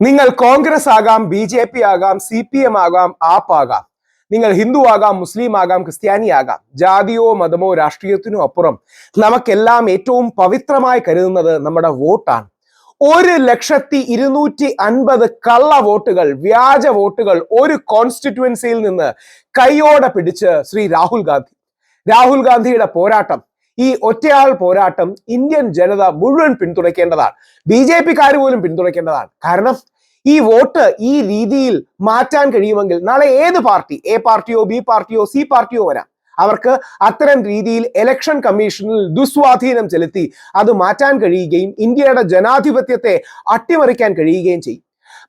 നിങ്ങൾ കോൺഗ്രസ് ആകാം, BJP ആകാം, CPM ആകാം, ആപ്പ് ആകാം. നിങ്ങൾ ഹിന്ദു ആകാം, മുസ്ലിം ആകാം, ക്രിസ്ത്യാനി ആകാം. ജാതിയോ മതമോ രാഷ്ട്രീയത്തിനോ അപ്പുറം നമുക്കെല്ലാം ഏറ്റവും പവിത്രമായി കരുതുന്നത് നമ്മുടെ വോട്ടാണ്. 1,250,000 കള്ള വോട്ടുകൾ, വ്യാജ വോട്ടുകൾ ഒരു കോൺസ്റ്റിറ്റ്യുവൻസിയിൽ നിന്ന് കൈയോടെ പിടിച്ച് ശ്രീ രാഹുൽ ഗാന്ധിയുടെ പോരാട്ടം, ഈ ഒറ്റയാൾ പോരാട്ടം ഇന്ത്യൻ ജനത മുഴുവൻ പിന്തുണയ്ക്കേണ്ടതാണ്. BJP-ക്കാർ പോലും പിന്തുണയ്ക്കേണ്ടതാണ്. കാരണം ഈ വോട്ട് ഈ രീതിയിൽ മാറ്റാൻ കഴിയുമെങ്കിൽ നാളെ ഏത് പാർട്ടി, A പാർട്ടിയോ, B പാർട്ടിയോ, C പാർട്ടിയോ വരാം, അവർക്ക് അത്തരം രീതിയിൽ ഇലക്ഷൻ കമ്മീഷനിൽ ദുസ്വാധീനം ചെലുത്തി അത് മാറ്റാൻ കഴിയുകയും ഇന്ത്യയുടെ ജനാധിപത്യത്തെ അട്ടിമറിക്കാൻ കഴിയുകയും ചെയ്യും.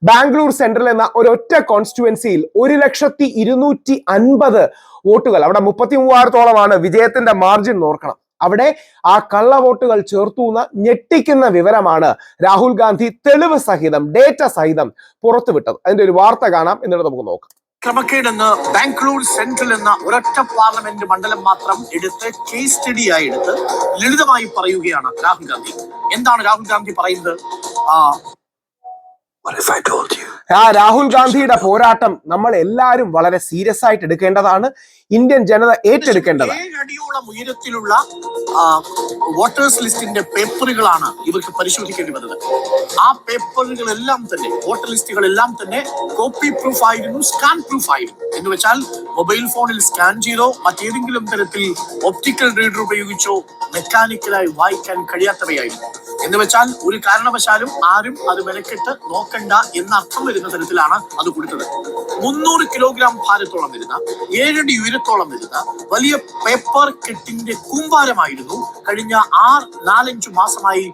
ബാംഗ്ലൂർ സെൻട്രൽ എന്ന ഒരൊറ്റ കോൺസ്റ്റിറ്റ്യുവൻസിയിൽ 1,250,000 വോട്ടുകൾ, അവിടെ 33,000-ഓളമാണ് വിജയത്തിന്റെ മാർജിൻ ഓർക്കണം. അവിടെ ആ കള്ള വോട്ടുകൾ ചേർത്തുന്ന ഞെട്ടിക്കുന്ന വിവരമാണ് രാഹുൽ ഗാന്ധി തെളിവ് സഹിതം, ഡേറ്റ സഹിതം പുറത്തുവിട്ടത്. അതിന്റെ ഒരു വാർത്ത കാണാം, എന്നിട്ട് നമുക്ക് നോക്കാം. ക്രമക്കേടെന്ന് ബാംഗ്ലൂർ സെൻട്രൽ എന്ന ഒരൊറ്റ പാർലമെന്റ് മണ്ഡലം മാത്രം എടുത്ത് കേസ് സ്റ്റഡിയായി എടുത്ത് ലളിതമായി പറയുകയാണ് രാഹുൽ ഗാന്ധി. എന്താണ് രാഹുൽ ഗാന്ധി പറയുന്നത്? രാഹുൽ ഗാന്ധിയുടെ പോരാട്ടം നമ്മൾ എല്ലാവരും വളരെ സീരിയസ് ആയിട്ട് എടുക്കേണ്ടതാണ്. ഇന്ത്യൻ ജനത ഏറ്റെടുക്കേണ്ടതാണ്. 7 അടിയോളം ഉയരത്തിലുള്ള വോട്ടേഴ്സ് ലിസ്റ്റിന്റെ പേപ്പറുകളാണ് ഇവർക്ക് പരിശോധിക്കേണ്ടി വന്നത്. ആ പേപ്പറുകളെല്ലാം തന്നെ, വോട്ടർ ലിസ്റ്റുകളെല്ലാം തന്നെ കോപ്പി പ്രൂഫ് ആയിരുന്നു, സ്കാൻ പ്രൂഫ് ആയിരുന്നു. എന്ന് വെച്ചാൽ മൊബൈൽ ഫോണിൽ സ്കാൻ ചെയ്തോ മറ്റേതെങ്കിലും തരത്തിൽ ഒപ്റ്റിക്കൽ റീഡർ ഉപയോഗിച്ചോ മെക്കാനിക്കലായി വായിക്കാൻ കഴിയാത്തവയായിരുന്നു. എന്ന് വെച്ചാൽ ഒരു കാരണവശാലും ആരും അത് മെനക്കെട്ട് നോക്കണ്ട എന്ന അർത്ഥം വരുന്ന തരത്തിലാണ് അത് കൊടുത്തത്. 300 കിലോഗ്രാം ഭാരത്തോളം വരുന്ന, 7 അടി ഉയരത്തോളം വരുന്ന വലിയ പേപ്പർ കെട്ടിന്റെ കൂമ്പാരമായിരുന്നു കഴിഞ്ഞ 4-5 മാസമായി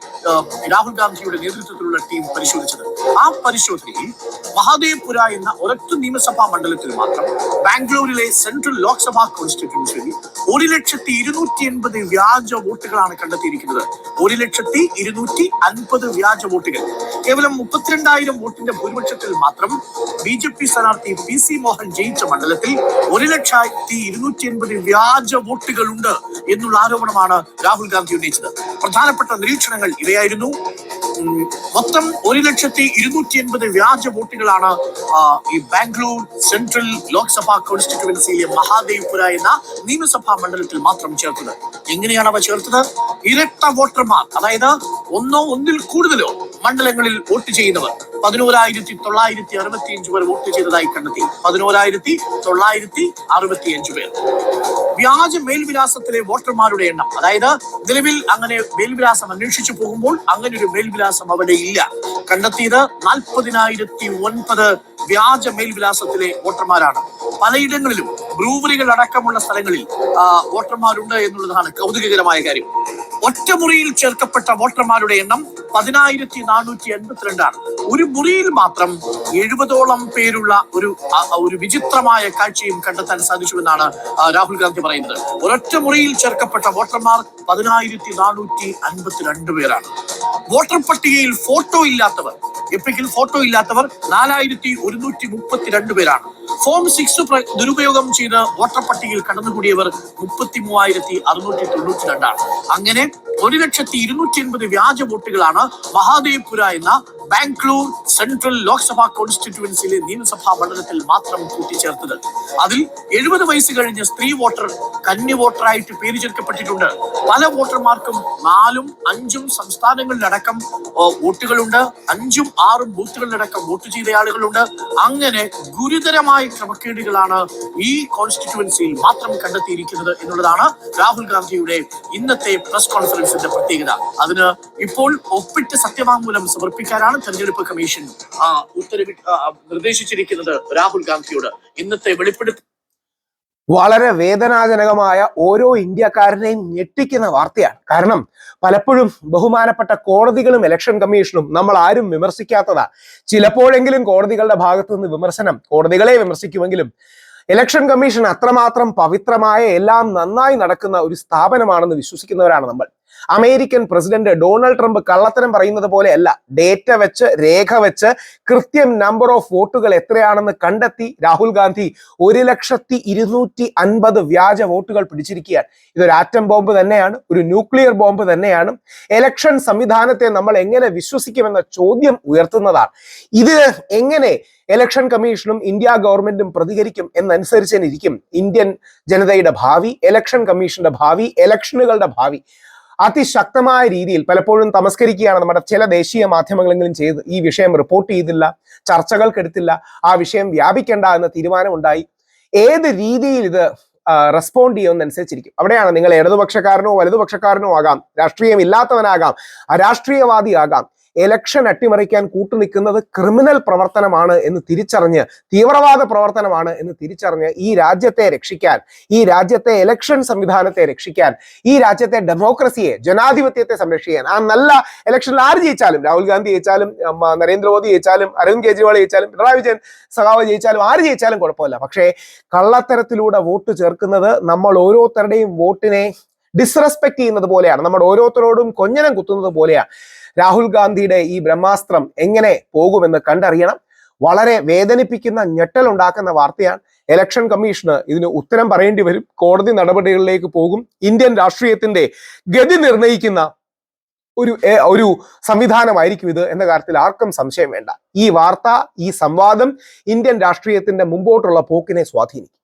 രാഹുൽ ഗാന്ധിയുടെ നേതൃത്വത്തിലുള്ള ടീം പരിശോധിച്ചത്. ആ പരിശോധനയിൽ മഹാദേവ്പുര എന്ന ഒരൊറ്റ നിയമസഭാ മണ്ഡലത്തിൽ മാത്രം ബാംഗ്ലൂരിലെ സെൻട്രൽ ലോക്സഭാ കോൺസ്റ്റിറ്റ്യുവൻസിയിൽ 1,280,000 വ്യാജ വോട്ടുകളാണ് കണ്ടെത്തിയിരിക്കുന്നത്. 1,250,000 വ്യാജ വോട്ടുകൾ. കേവലം 32,000 വോട്ടിന്റെ ഭൂരിപക്ഷത്തിൽ മാത്രം BJP സ്ഥാനാർത്ഥി PC മോഹൻ ജയിച്ച മണ്ഡലത്തിൽ 1,280,000 വ്യാജ വോട്ടുകളുണ്ട് എന്നുള്ള ആരോപണമാണ് രാഹുൽ ഗാന്ധി ഉന്നയിച്ചത്. പ്രധാനപ്പെട്ട നിരീക്ഷണങ്ങൾ ഇവയായിരുന്നു. മൊത്തം 1,280,000 വ്യാജ വോട്ടുകളാണ് ഈ ബാംഗ്ലൂർ സെൻട്രൽ ലോക്സഭാ കോൺസ്റ്റിറ്റ്യുവൻസിയിലെ മഹാദേവ്പുര എന്ന നിയമസഭാ മണ്ഡലത്തിൽ മാത്രം ചേർത്തത്. എങ്ങനെയാണ് അവ ചേർത്തത്? ഇരട്ട വോട്ടർമാർ, അതായത് ഒന്നിൽ കൂടുതലോ മണ്ഡലങ്ങളിൽ വോട്ട് ചെയ്യുന്നവർ 11,965 പേർ വോട്ട് ചെയ്തതായി കണ്ടെത്തി. 11,965 പേർ. വ്യാജ മേൽവിലാസത്തിലെ വോട്ടർമാരുടെ എണ്ണം, അതായത് നിലവിൽ അങ്ങനെ മേൽവിലാസം അന്വേഷിച്ചു പോകുമ്പോൾ അങ്ങനെ ഒരു മേൽവിലാസം അവിടെ ഇല്ല. കണ്ടെത്തിയത് 40,009 വ്യാജ മേൽവിലാസത്തിലെ വോട്ടർമാരാണ്. പലയിടങ്ങളിലും ബ്രൂവറികൾ അടക്കമുള്ള സ്ഥലങ്ങളിൽ വോട്ടർമാരുണ്ട് എന്നുള്ളതാണ് കൗതുകകരമായ കാര്യം. ഒറ്റമുറിയിൽ ചേർക്കപ്പെട്ട വോട്ടർമാരുടെ എണ്ണം 10,482 ആണ്. ഒരു മുറിയിൽ മാത്രം 70ഓളം പേരുള്ള ഒരു വിചിത്രമായ കാഴ്ചയും കണ്ടെത്താൻ സാധിച്ചുവെന്നാണ് രാഹുൽ ഗാന്ധി പറയുന്നത്. ഒരൊറ്റ മുറിയിൽ ചേർക്കപ്പെട്ട വോട്ടർമാർ 10,452 പേരാണ്. വോട്ടർ പട്ടികയിൽ ഫോട്ടോ ഇല്ലാത്തവർ, എപ്പിക്കിൽ ഫോട്ടോ ഇല്ലാത്തവർ 4,132 പേരാണ്. ഫോം 6 ദുരുപയോഗം ചെയ്ത് വോട്ടർ പട്ടികയിൽ കടന്നുകൂടിയവർ 33,692 ആണ്. അങ്ങനെ 1,280,000 വ്യാജ വോട്ടുകളാണ് മഹാദേവ്പുര എന്ന ബാംഗ്ലൂർ സെൻട്രൽ ലോക്സഭാ കോൺസ്റ്റിറ്റ്യുവൻസിയിലെ നിയമസഭാ മണ്ഡലത്തിൽ മാത്രം കൂട്ടിച്ചേർത്തത്. അതിൽ 70 വയസ്സ് കഴിഞ്ഞ സ്ത്രീ വോട്ടർ കന്നി വോട്ടറായിട്ട് പേര് ചേർക്കപ്പെട്ടിട്ടുണ്ട്. പല വോട്ടർമാർക്കും 4ഉം 5ഉം സംസ്ഥാനങ്ങളിലടക്കം വോട്ടുകളുണ്ട്. 5ഉം 6ഉം ബൂത്തുകളിലടക്കം വോട്ട് ചെയ്ത ആളുകളുണ്ട്. അങ്ങനെ ഗുരുതരമായ ക്രമക്കേടുകളാണ് ഈ കോൺസ്റ്റിറ്റ്യുവൻസിയിൽ മാത്രം കണ്ടെത്തിയിരിക്കുന്നത് എന്നുള്ളതാണ് രാഹുൽ ഗാന്ധിയുടെ ഇന്നത്തെ പ്രസ് കോൺഫറൻസിന്റെ പ്രത്യേകത. അതിന് ഇപ്പോൾ ഒപ്പിട്ട് സത്യവാങ്മൂലം സമർപ്പിക്കാനാണ് തെരഞ്ഞെടുപ്പ് കമ്മീഷൻ നിർദ്ദേശിച്ചിരിക്കുന്നത് രാഹുൽ ഗാന്ധിയോട്. ഇന്നത്തെ വെളിപ്പെടുത്തൽ വളരെ വേദനാജനകമായ, ഓരോ ഇന്ത്യക്കാരനെയും ഞെട്ടിക്കുന്ന വാർത്തയാണ്. കാരണം പലപ്പോഴും ബഹുമാനപ്പെട്ട കോടതികളും ഇലക്ഷൻ കമ്മീഷനും നമ്മൾ ആരും വിമർശിക്കാത്തതാണ്. ചിലപ്പോഴെങ്കിലും കോടതികളുടെ ഭാഗത്തു നിന്ന് വിമർശനം കോടതികളെ വിമർശിക്കുമെങ്കിലും ഇലക്ഷൻ കമ്മീഷൻ അത്രമാത്രം പവിത്രമായ, എല്ലാം നന്നായി നടക്കുന്ന ഒരു സ്ഥാപനമാണെന്ന് വിശ്വസിക്കുന്നവരാണ് നമ്മൾ. അമേരിക്കൻ പ്രസിഡന്റ് ഡൊണാൾഡ് ട്രംപ് കള്ളത്തരം പറയുന്നത് പോലെയല്ല. ഡേറ്റ വെച്ച്, രേഖ വെച്ച് കൃത്യം നമ്പർ ഓഫ് വോട്ടുകൾ എത്രയാണെന്ന് കണ്ടെത്തി രാഹുൽ ഗാന്ധി 1,250,000 വ്യാജ വോട്ടുകൾ പിടിച്ചിരിക്കുകയാണ്. ഇതൊരു ആറ്റം ബോംബ് തന്നെയാണ്, ഒരു ന്യൂക്ലിയർ ബോംബ് തന്നെയാണ്. ഇലക്ഷൻ സംവിധാനത്തെ നമ്മൾ എങ്ങനെ വിശ്വസിക്കുമെന്ന ചോദ്യം ഉയർത്തുന്നതാണ്. ഇത് എങ്ങനെ ഇലക്ഷൻ കമ്മീഷനും ഇന്ത്യ ഗവൺമെന്റും പ്രതികരിക്കും എന്നനുസരിച്ചിരിക്കും ഇന്ത്യൻ ജനതയുടെ ഭാവി, ഇലക്ഷൻ കമ്മീഷന്റെ ഭാവി, ഇലക്ഷനുകളുടെ ഭാവി. അതിശക്തമായ രീതിയിൽ പലപ്പോഴും തമസ്കരിക്കുകയാണ് നമ്മുടെ ചില ദേശീയ മാധ്യമങ്ങളെങ്കിലും ചെയ്ത്. ഈ വിഷയം റിപ്പോർട്ട് ചെയ്തില്ല, ചർച്ചകൾക്കെടുത്തില്ല, ആ വിഷയം വ്യാപിക്കേണ്ട എന്ന തീരുമാനമുണ്ടായി. ഏത് രീതിയിൽ ഇത് റെസ്പോണ്ട് ചെയ്യുമെന്നനുസരിച്ചിരിക്കും. അവിടെയാണ് നിങ്ങൾ ഇടതുപക്ഷക്കാരനോ വലതുപക്ഷക്കാരനോ ആകാം, രാഷ്ട്രീയം ഇല്ലാത്തവനാകാം, അരാഷ്ട്രീയവാദിയാകാം, ഇലക്ഷൻ അട്ടിമറിക്കാൻ കൂട്ടുനിൽക്കുന്നത് ക്രിമിനൽ പ്രവർത്തനമാണ് എന്ന് തിരിച്ചറിഞ്ഞ്, തീവ്രവാദ പ്രവർത്തനമാണ് എന്ന് തിരിച്ചറിഞ്ഞ് ഈ രാജ്യത്തെ രക്ഷിക്കാൻ, ഈ രാജ്യത്തെ ഇലക്ഷൻ സംവിധാനത്തെ രക്ഷിക്കാൻ, ഈ രാജ്യത്തെ ഡെമോക്രസിയെ, ജനാധിപത്യത്തെ സംരക്ഷിക്കാൻ, ആ നല്ല ഇലക്ഷനിൽ ആര് ജയിച്ചാലും, രാഹുൽ ഗാന്ധി ജയിച്ചാലും, നരേന്ദ്രമോദി ജയിച്ചാലും, അരവിന്ദ് കെജ്രിവാൾ ജയിച്ചാലും, പിണറായി വിജയൻ സഖാവ് ജയിച്ചാലും, ആര് ജയിച്ചാലും കുഴപ്പമില്ല. പക്ഷേ കള്ളത്തരത്തിലൂടെ വോട്ട് ചേർക്കുന്നത് നമ്മൾ ഓരോരുത്തരുടെയും വോട്ടിനെ ഡിസ്റെസ്പെക്ട് ചെയ്യുന്നത് പോലെയാണ്, നമ്മൾ ഓരോരുത്തരോടും കൊഞ്ഞനം കുത്തുന്നത് പോലെയാണ്. രാഹുൽ ഗാന്ധിയുടെ ഈ ബ്രഹ്മാസ്ത്രം എങ്ങനെ പോകുമെന്ന് കണ്ടറിയണം. വളരെ വേദനിപ്പിക്കുന്ന, ഞെട്ടലുണ്ടാക്കുന്ന വാർത്തയാണ്. ഇലക്ഷൻ കമ്മീഷന് ഇതിന് ഉത്തരം പറയേണ്ടി വരും, കോടതി നടപടികളിലേക്ക് പോകും. ഇന്ത്യൻ രാഷ്ട്രീയത്തിന്റെ ഗതി നിർണയിക്കുന്ന ഒരു സംവിധാനമായിരിക്കും ഇത് എന്ന കാര്യത്തിൽ ആർക്കും സംശയം വേണ്ട. ഈ വാർത്ത, ഈ സംവാദം ഇന്ത്യൻ രാഷ്ട്രീയത്തിന്റെ മുമ്പോട്ടുള്ള പോക്കിനെ സ്വാധീനിക്കും.